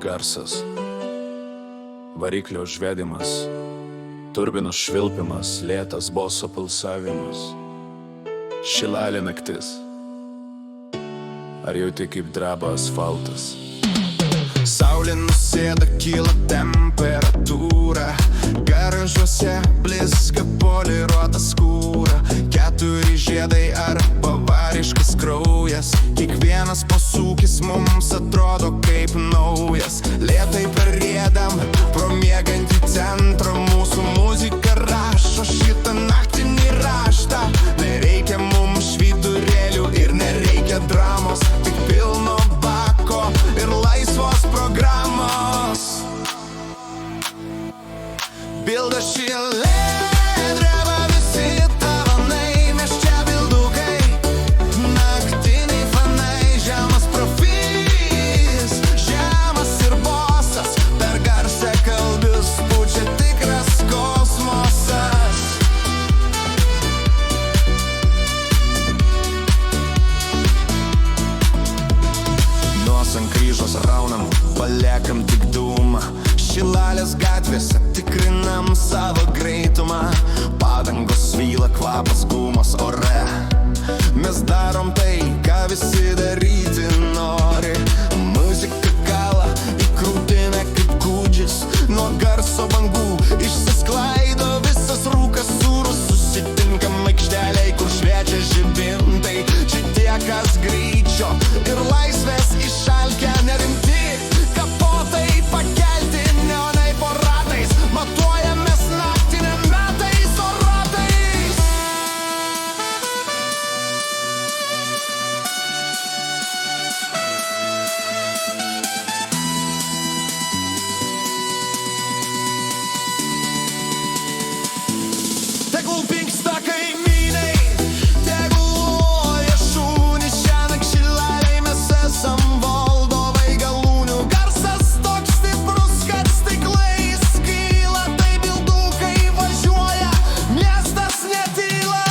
Garsas, variklio žvedimas, turbinos švilpimas, lėtas boso pulsavimas. Šilalė naktis, ar jauti kaip dreba asfaltas? Saulė nusėda, kyla temperatūra, garažuose blizga poliruota skūra. 4 žiedai ar bavariškas kraujas, kiekvienas posūkis mums atrodo kaip naujas. Lėtai prariedam pro miegantį centrą, mūsų muzika rašo šitą naktinį raštą. Nereikia mums švyturėlių ir nereikia dramos, tik pilno bako ir laisvos programos. Bilda šilė, dreba visi tavanai, mes čia bildukai, naktiniai fanai, žemas profilis, žemas ir bosas, per garsą kalbius pučia tikras kosmosas. Nos ant kryžos raunam, paliekam tik dūmą, Šilalės gatvėse tikrinam savo greitumą. Padangos svyla, kvapas gumos ore, mes darom tai, ką visi daryti nori. Muzika kala į krūtinę kaip kūdžis, nuo garso bangų išsisklaido visas rūkas sūrus. Susitinkam aikštelėj, kur šviečia žibintai, čia tie, kas greičio ir laisvės išalkę nerimti. Kapotai pakelti, neonai po ratais, matuojamės naktiniam metais o ratais. Tegul pinksta kaimynai, tegul loja šunys, šiąnakt Šilalėj mes esam Valdovai galūnių. Garsas toks stiprus, kad stiklai skyla, tai bildukai važiuoja, miestas netyla.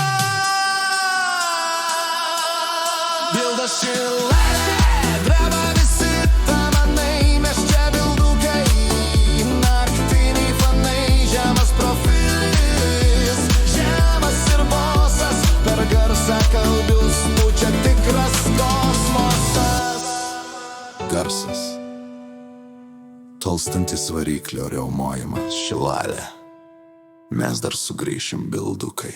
Bilda Šilalė, dreba visi tavanai, mes čia bildukai, naktiniai fanai, žemas profilis, žemas ir bosas, per garsą kalbius pučia tikras kosmosas. Garsas, tolstantis variklio riaumojimas. Šilalė, mes dar sugrįšim bildukai.